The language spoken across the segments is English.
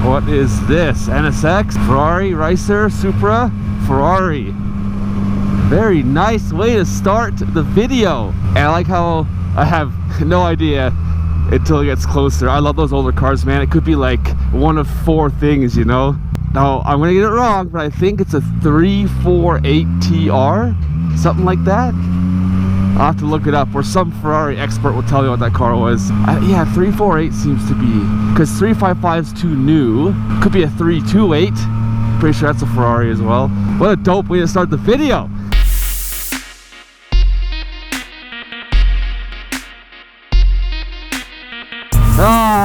What is this? NSX, Ferrari, Ricer, Supra, Ferrari. Very nice way to start the video. And I like how I have no idea until it gets closer. I love those older cars, man. It could be like one of 4 things, you know? Now, I'm gonna get it wrong, but I think it's a 348 TR, something like that. I'll have to look it up, or some Ferrari expert will tell me what that car was. Yeah, 348 seems to be, because 355 is too new. Could be a 328. Pretty sure that's a Ferrari as well. What a dope way to start the video.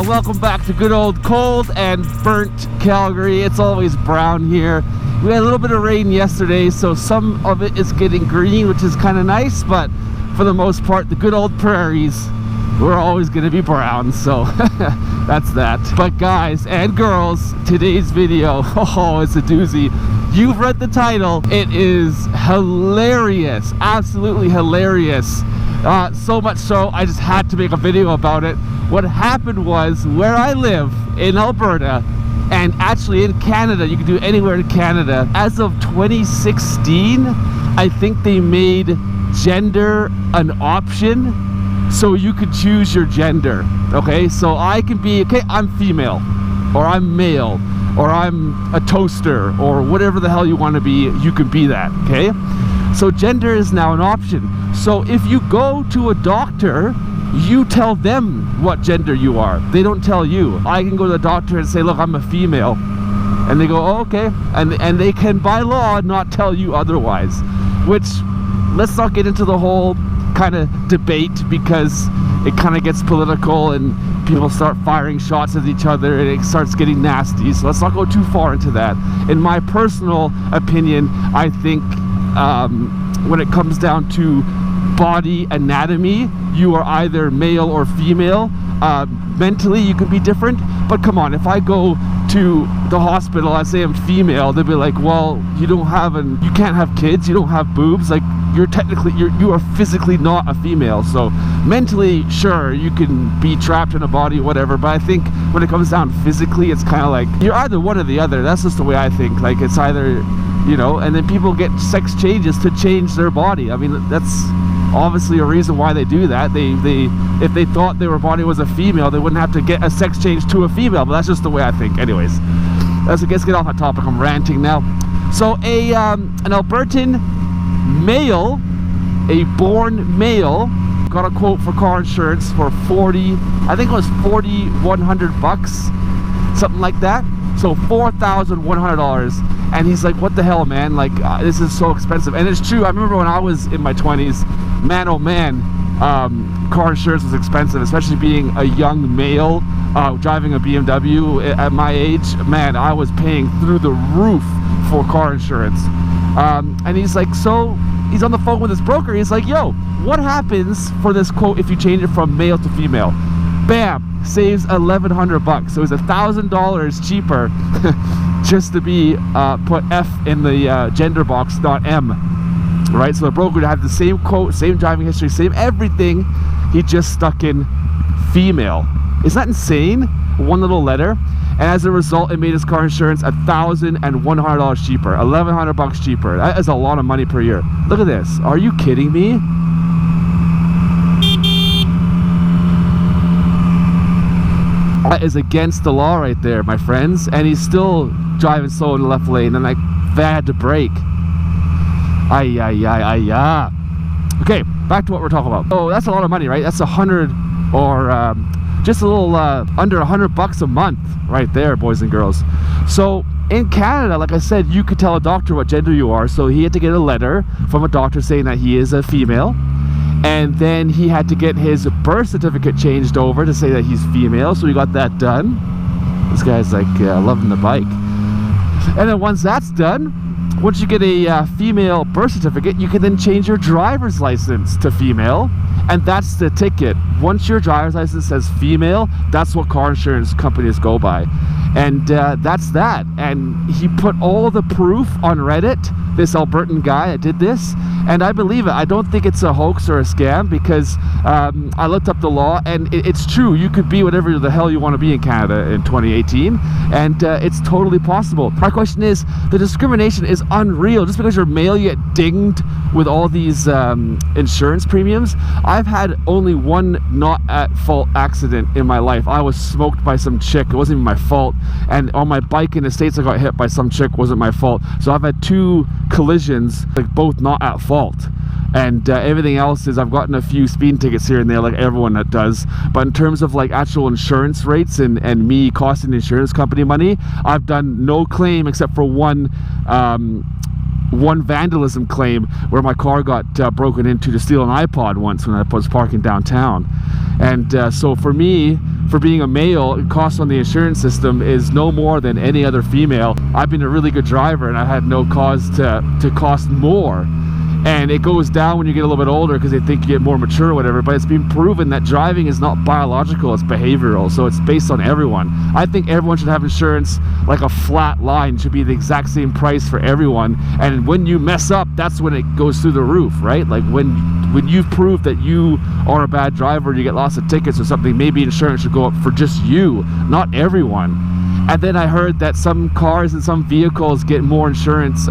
Welcome back to good old cold and burnt Calgary. It's always brown here. We had a little bit of rain yesterday, so some of it is getting green, which is kind of nice, but for the most part, the good old prairies, we're always going to be brown, so that's that. But guys and girls, today's video, oh, it's a doozy. You've read the title. It is hilarious, absolutely hilarious. So much so, I just had to make a video about it. What happened was, where I live in Alberta, and actually in Canada, you can do it anywhere in Canada, as of 2016, I think they made gender an option, so you could choose your gender. Okay, so I can be, okay, I'm female, or I'm male, or I'm a toaster, or whatever the hell you want to be, you can be that, okay? So gender is now an option. So if you go to a doctor, you tell them what gender you are. They don't tell you. I can go to the doctor and say, look, I'm a female. And they go, oh, okay. And they can, by law, not tell you otherwise. Which, let's not get into the whole kind of debate, because it kind of gets political and people start firing shots at each other and it starts getting nasty. So let's not go too far into that. In my personal opinion, I think when it comes down to body anatomy, you are either male or female. Mentally, you can be different, but come on, if I go to the hospital, I say I'm female, they'll be like, well, you can't have kids, you don't have boobs, like you are physically not a female. So mentally, sure, you can be trapped in a body, whatever, but I think when it comes down physically, it's kind of like you're either one or the other. That's just the way I think. Like, it's either, you know, and then people get sex changes to change their body. I mean, that's obviously a reason why they do that. If they thought their body was a female, they wouldn't have to get a sex change to a female, but that's just the way I think. Anyways, let's get off that topic. I'm ranting now. So an Albertan male, a born male, got a quote for car insurance for I think it was $4,100, something like that. So $4,100. And he's like, what the hell, man? Like, this is so expensive. And it's true. I remember when I was in my 20s, man, oh man, car insurance was expensive, especially being a young male, driving a BMW at my age. Man, I was paying through the roof for car insurance. And he's like, so he's on the phone with his broker. He's like, yo, what happens for this quote if you change it from male to female? Bam, saves $1,100. So it's $1,000 cheaper just to be put F in the gender box, not M. Right, so the broker had the same quote, same driving history, same everything. He just stuck in female. Isn't that insane? One little letter. And as a result, it made his car insurance $1,100 cheaper, $1,100 cheaper. That is a lot of money per year. Look at this. Are you kidding me? That is against the law right there, my friends. And he's still driving slow in the left lane, and I had to brake. Okay, back to what we're talking about. Oh, that's a lot of money, right? That's 100 or just a little under $100 a month right there, boys and girls. So in Canada, like I said, you could tell a doctor what gender you are. So he had to get a letter from a doctor saying that he is a female. And then he had to get his birth certificate changed over to say that he's female. So he got that done. This guy's like loving the bike. And then once that's done, once you get a female birth certificate, you can then change your driver's license to female. And that's the ticket. Once your driver's license says female, that's what car insurance companies go by. And that's that. And he put all the proof on Reddit, this Albertan guy that did this, and I believe it. I don't think it's a hoax or a scam, because I looked up the law, and it's true. You could be whatever the hell you want to be in Canada in 2018, and it's totally possible. My question is, the discrimination is unreal. Just because you're male, you get dinged with all these insurance premiums. I've had only one not at fault accident in my life. I was smoked by some chick. It wasn't even my fault. And on my bike in the States, I got hit by some chick. Wasn't my fault. So I've had 2 collisions, like both not at fault. And everything else is, I've gotten a few speeding tickets here and there, like everyone that does. But in terms of like actual insurance rates and me costing the insurance company money, I've done no claim except for one vandalism claim where my car got broken into to steal an iPod once when I was parking downtown. And so for me, for being a male, the cost on the insurance system is no more than any other female. I've been a really good driver, and I had no cause to cost more. And it goes down when you get a little bit older because they think you get more mature or whatever, but it's been proven that driving is not biological, it's behavioral, so it's based on everyone. I think everyone should have insurance like a flat line. It should be the exact same price for everyone, and when you mess up, that's when it goes through the roof, right? Like when you've proved that you are a bad driver, you get lots of tickets or something, maybe insurance should go up for just you, not everyone. And then I heard that some cars and some vehicles get more insurance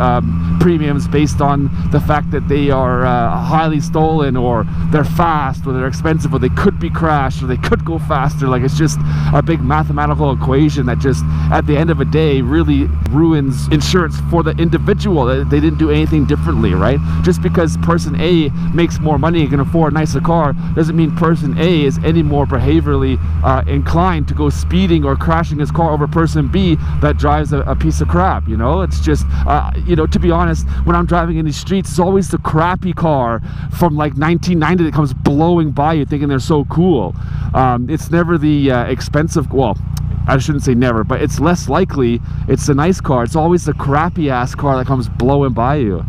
premiums based on the fact that they are highly stolen, or they're fast, or they're expensive, or they could be crashed, or they could go faster. Like, it's just a big mathematical equation that just, at the end of a day, really ruins insurance for the individual. They didn't do anything differently, right? Just because person A makes more money and can afford a nicer car doesn't mean person A is any more behaviorally inclined to go speeding or crashing his car over person B that drives a piece of crap. You know, it's just you know, to be honest, when I'm driving in these streets, it's always the crappy car from like 1990 that comes blowing by you thinking they're so cool. It's never the expensive, well, I shouldn't say never, but it's less likely it's a nice car. It's always the crappy ass car that comes blowing by you.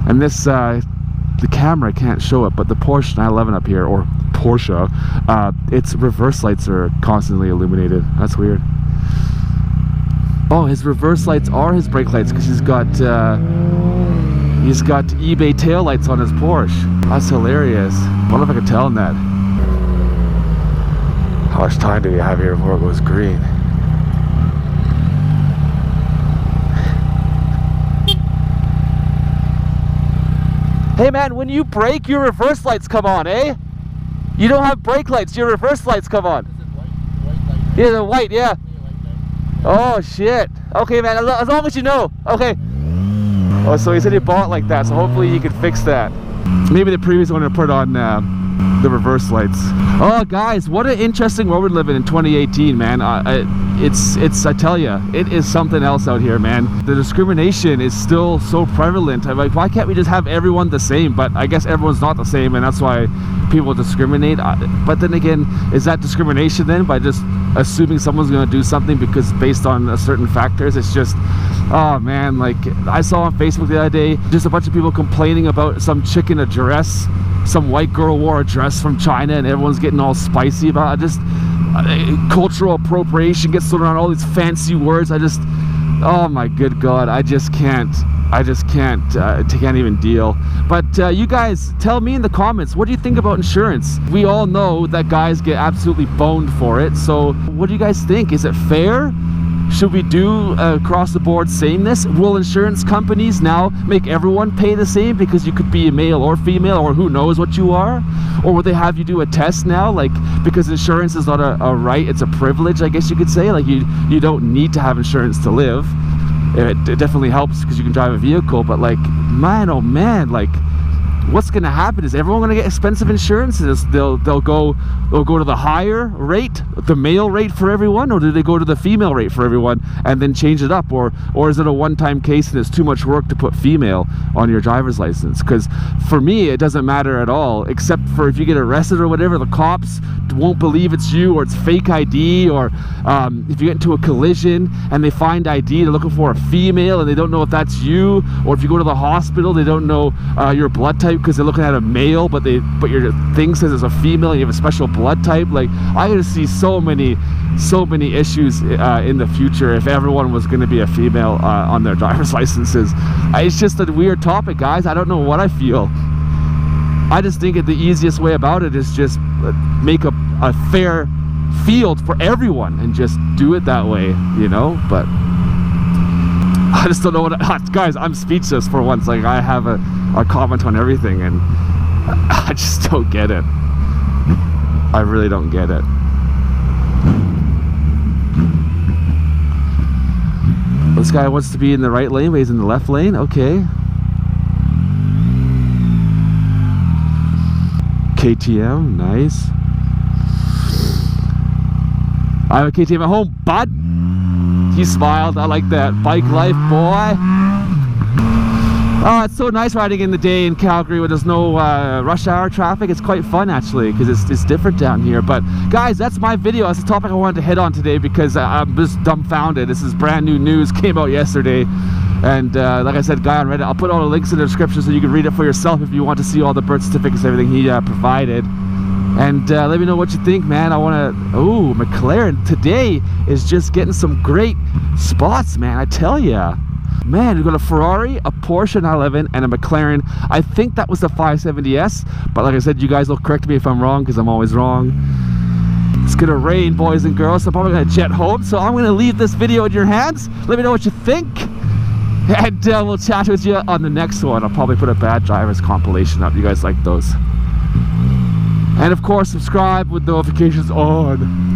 And this the camera can't show it, but the Porsche 911 up here, or Porsche, its reverse lights are constantly illuminated. That's weird. Oh, his reverse lights are his brake lights, because he's got eBay tail lights on his Porsche. That's hilarious. I wonder if I can tell him that. How much time do we have here before it goes green? Hey man, when you brake, your reverse lights come on, eh? You don't have brake lights, your reverse lights come on. White light. Yeah, they're white, yeah. Oh shit. Okay man, as long as you know. Okay. Oh, so he said he bought like that, so hopefully he could fix that. Maybe the previous owner put on the reverse lights. Oh guys, what an interesting world we're living in 2018, man. It's I tell you, it is something else out here, man. The discrimination is still so prevalent. I'm like, why can't we just have everyone the same? But I guess everyone's not the same, and that's why people discriminate. But then again, is that discrimination then, by just assuming someone's going to do something because based on certain factors? It's just, oh man, like I saw on Facebook the other day, just a bunch of people complaining about some chick in a dress. Some white girl wore a dress from China and everyone's getting all spicy about it. Just cultural appropriation gets thrown around, all these fancy words. Oh my good God, I just can't even deal. But you guys, tell me in the comments, what do you think about insurance? We all know that guys get absolutely boned for it, so what do you guys think? Is it fair? Should we do across the board sameness? Will insurance companies now make everyone pay the same because you could be a male or female, or who knows what you are? Or will they have you do a test now, like, because insurance is not a right, it's a privilege, I guess you could say. Like you don't need to have insurance to live. It definitely helps because you can drive a vehicle, but like, man, oh man, like, what's going to happen? Is everyone going to get expensive insurance? They'll go to the higher rate the male rate for everyone, or do they go to the female rate for everyone and then change it up, or is it a one-time case and it's too much work to put female on your driver's license? Because for me, it doesn't matter at all, except for if you get arrested or whatever, the cops won't believe it's you, or it's fake ID, or if you get into a collision and they find ID, they're looking for a female and they don't know if that's you, or if you go to the hospital, they don't know your blood type because they're looking at a male, but your thing says it's a female and you have a special blood type. Like, I gotta see so many issues in the future if everyone was going to be a female on their driver's licenses. It's just a weird topic, guys. I don't know what I feel. I just think the easiest way about it is just make a fair field for everyone and just do it that way, you know. But I just don't know what guys, I'm speechless for once. Like, I have a comment on everything and I just don't get it. I really don't get it. This guy wants to be in the right lane, but he's in the left lane. Okay. KTM, nice. I have a KTM at home, bud. He smiled. I like that. Bike life, boy. Oh, it's so nice riding in the day in Calgary when there's no rush hour traffic. It's quite fun, actually, because it's different down here. But guys, that's my video. That's the topic I wanted to hit on today because I'm just dumbfounded. This is brand new news, came out yesterday. And like I said, guy on Reddit, I'll put all the links in the description so you can read it for yourself if you want to see all the birth certificates, everything he provided. And let me know what you think, man. I want to... Oh, McLaren today is just getting some great spots, man. I tell ya. Man, we've got a Ferrari, a Porsche 911, and a McLaren. I think that was the 570S, but like I said, you guys will correct me if I'm wrong, because I'm always wrong. It's gonna rain, boys and girls, so I'm probably gonna jet home, so I'm gonna leave this video in your hands. Let me know what you think, and we'll chat with you on the next one. I'll probably put a bad drivers compilation up. You guys like those? And of course, subscribe with notifications on.